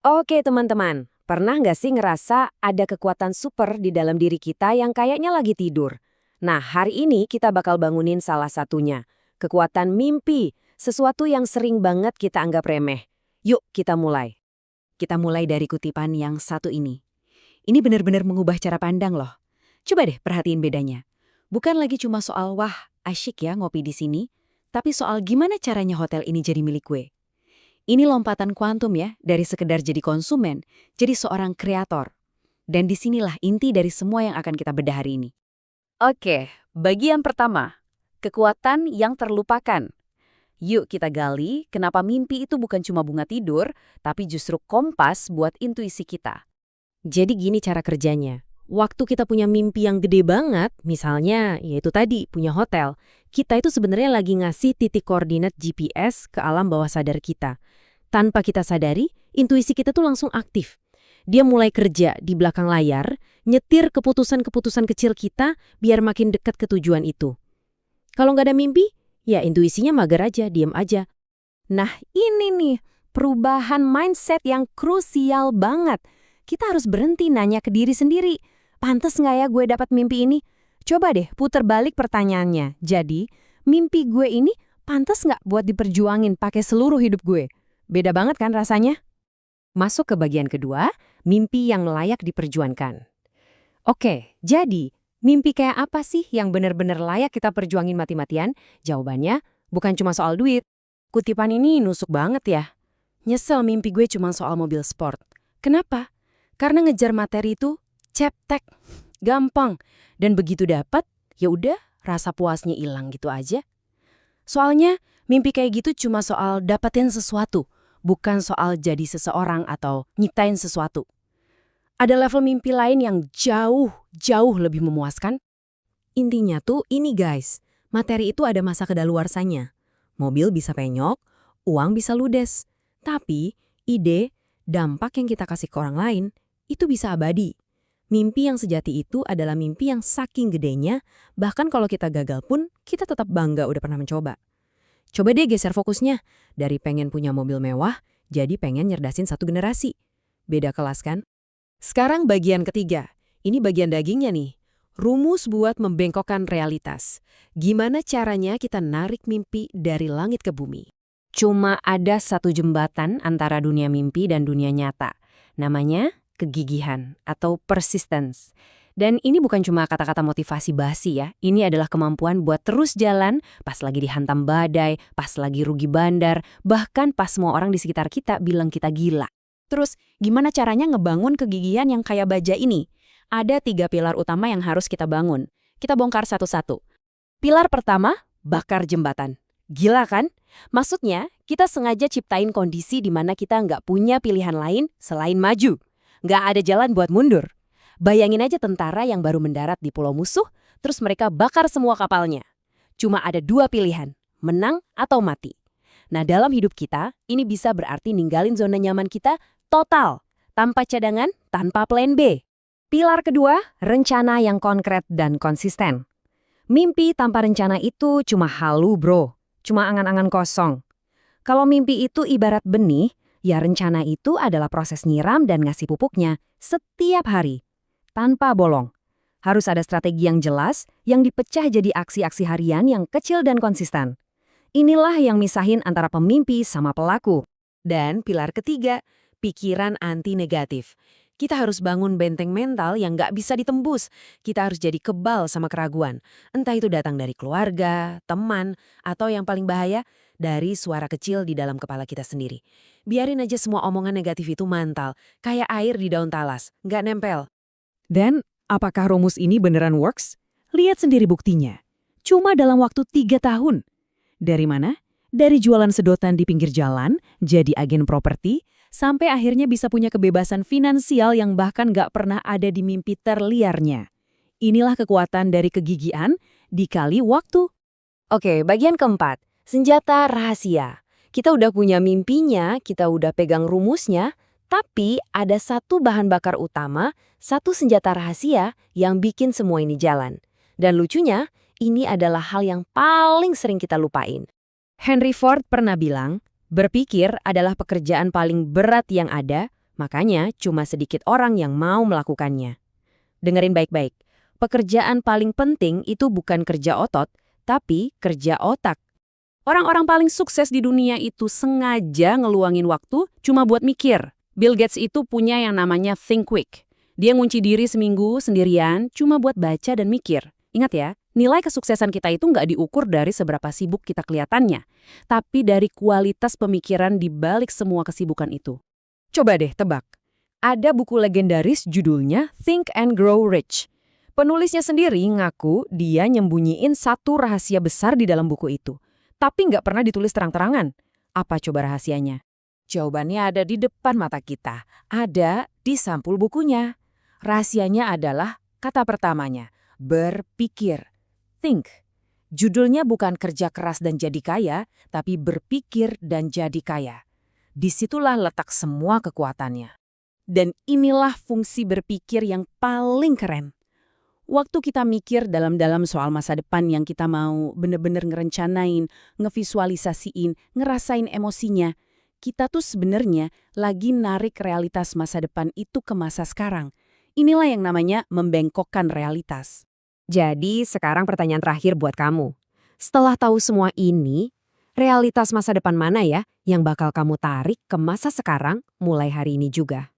Oke teman-teman, pernah nggak sih ngerasa ada kekuatan super di dalam diri kita yang kayaknya lagi tidur? Nah, hari ini kita bakal bangunin salah satunya. Kekuatan mimpi, sesuatu yang sering banget kita anggap remeh. Yuk kita mulai. Kita mulai dari kutipan yang satu ini. Ini benar-benar mengubah cara pandang loh. Coba deh perhatiin bedanya. Bukan lagi cuma soal wah, asyik ya ngopi di sini, tapi soal gimana caranya hotel ini jadi milik gue. Ini lompatan kuantum ya, dari sekedar jadi konsumen, jadi seorang kreator. Dan disinilah inti dari semua yang akan kita bedah hari ini. Oke, bagian pertama. Kekuatan yang terlupakan. Yuk kita gali kenapa mimpi itu bukan cuma bunga tidur, tapi justru kompas buat intuisi kita. Jadi gini cara kerjanya. Waktu kita punya mimpi yang gede banget, misalnya yaitu tadi punya hotel, kita itu sebenarnya lagi ngasih titik koordinat GPS ke alam bawah sadar kita. Tanpa kita sadari, intuisi kita tuh langsung aktif. Dia mulai kerja di belakang layar, nyetir keputusan-keputusan kecil kita biar makin dekat ke tujuan itu. Kalau nggak ada mimpi, ya intuisinya mager aja, diem aja. Nah ini nih, perubahan mindset yang krusial banget. Kita harus berhenti nanya ke diri sendiri. Pantes nggak ya gue dapat mimpi ini? Coba deh puter balik pertanyaannya. Jadi, mimpi gue ini pantes nggak buat diperjuangin pakai seluruh hidup gue? Beda banget kan rasanya? Masuk ke bagian kedua, mimpi yang layak diperjuangkan. Oke, jadi mimpi kayak apa sih yang benar-benar layak kita perjuangin mati-matian? Jawabannya bukan cuma soal duit. Kutipan ini nusuk banget ya. Nyesel mimpi gue cuma soal mobil sport. Kenapa? Karena ngejar materi itu ceptek, gampang, dan begitu dapat, ya udah rasa puasnya hilang gitu aja. Soalnya mimpi kayak gitu cuma soal dapetin sesuatu, bukan soal jadi seseorang atau nyiptain sesuatu. Ada level mimpi lain yang jauh lebih memuaskan. Intinya tuh ini guys, materi itu ada masa kedaluarsanya. Mobil bisa penyok, uang bisa ludes. Tapi ide, dampak yang kita kasih ke orang lain, itu bisa abadi. Mimpi yang sejati itu adalah mimpi yang saking gedenya, bahkan kalau kita gagal pun, kita tetap bangga udah pernah mencoba. Coba deh geser fokusnya, dari pengen punya mobil mewah, jadi pengen nyerdasin satu generasi. Beda kelas kan? Sekarang bagian ketiga, ini bagian dagingnya nih. Rumus buat membengkokkan realitas. Gimana caranya kita narik mimpi dari langit ke bumi? Cuma ada satu jembatan antara dunia mimpi dan dunia nyata. Namanya kegigihan atau persistence. Dan ini bukan cuma kata-kata motivasi basi ya. Ini adalah kemampuan buat terus jalan pas lagi dihantam badai, pas lagi rugi bandar, bahkan pas semua orang di sekitar kita bilang kita gila. Terus, gimana caranya ngebangun kegigihan yang kayak baja ini? Ada 3 pilar utama yang harus kita bangun. Kita bongkar satu-satu. Pilar pertama, bakar jembatan. Gila kan? Maksudnya, kita sengaja ciptain kondisi di mana kita nggak punya pilihan lain selain maju. Nggak ada jalan buat mundur. Bayangin aja tentara yang baru mendarat di pulau musuh, terus mereka bakar semua kapalnya. Cuma ada 2 pilihan, menang atau mati. Nah, dalam hidup kita, ini bisa berarti ninggalin zona nyaman kita total, tanpa cadangan, tanpa plan B. Pilar kedua, rencana yang konkret dan konsisten. Mimpi tanpa rencana itu cuma halu bro, cuma angan-angan kosong. Kalau mimpi itu ibarat benih, ya rencana itu adalah proses nyiram dan ngasih pupuknya setiap hari, tanpa bolong. Harus ada strategi yang jelas, yang dipecah jadi aksi-aksi harian yang kecil dan konsisten. Inilah yang misahin antara pemimpi sama pelaku. Dan pilar ketiga, pikiran anti-negatif. Kita harus bangun benteng mental yang nggak bisa ditembus. Kita harus jadi kebal sama keraguan. Entah itu datang dari keluarga, teman, atau yang paling bahaya, dari suara kecil di dalam kepala kita sendiri. Biarin aja semua omongan negatif itu mantal, kayak air di daun talas, nggak nempel. Dan apakah rumus ini beneran works? Lihat sendiri buktinya. Cuma dalam waktu 3 tahun. Dari mana? Dari jualan sedotan di pinggir jalan, jadi agen properti, sampai akhirnya bisa punya kebebasan finansial yang bahkan nggak pernah ada di mimpi terliarnya. Inilah kekuatan dari kegigihan dikali waktu. Oke, bagian keempat, senjata rahasia. Kita udah punya mimpinya, kita udah pegang rumusnya, tapi ada satu bahan bakar utama, satu senjata rahasia yang bikin semua ini jalan. Dan lucunya, ini adalah hal yang paling sering kita lupain. Henry Ford pernah bilang, berpikir adalah pekerjaan paling berat yang ada, Makanya cuma sedikit orang yang mau melakukannya. Dengerin baik-baik. Pekerjaan paling penting itu bukan kerja otot, tapi kerja otak. Orang-orang paling sukses di dunia itu sengaja ngeluangin waktu cuma buat mikir. Bill Gates itu punya yang namanya Think Quick. Dia ngunci diri seminggu sendirian cuma buat baca dan mikir. Ingat ya, nilai kesuksesan kita itu nggak diukur dari seberapa sibuk kita kelihatannya, tapi dari kualitas pemikiran di balik semua kesibukan itu. Coba deh tebak. Ada buku legendaris judulnya Think and Grow Rich. Penulisnya sendiri ngaku dia nyembunyiin satu rahasia besar di dalam buku itu. Tapi nggak pernah ditulis terang-terangan. Apa coba rahasianya? Jawabannya ada di depan mata kita. Ada di sampul bukunya. Rahasianya adalah kata pertamanya, berpikir. Think. Judulnya bukan kerja keras dan jadi kaya, tapi berpikir dan jadi kaya. Disitulah letak semua kekuatannya. Dan inilah fungsi berpikir yang paling keren. Waktu kita mikir dalam-dalam soal masa depan yang kita mau bener-bener ngerencanain, ngevisualisasiin, ngerasain emosinya, kita tuh sebenarnya lagi narik realitas masa depan itu ke masa sekarang. Inilah yang namanya membengkokkan realitas. Jadi sekarang pertanyaan terakhir buat kamu. Setelah tahu semua ini, realitas masa depan mana ya yang bakal kamu tarik ke masa sekarang mulai hari ini juga?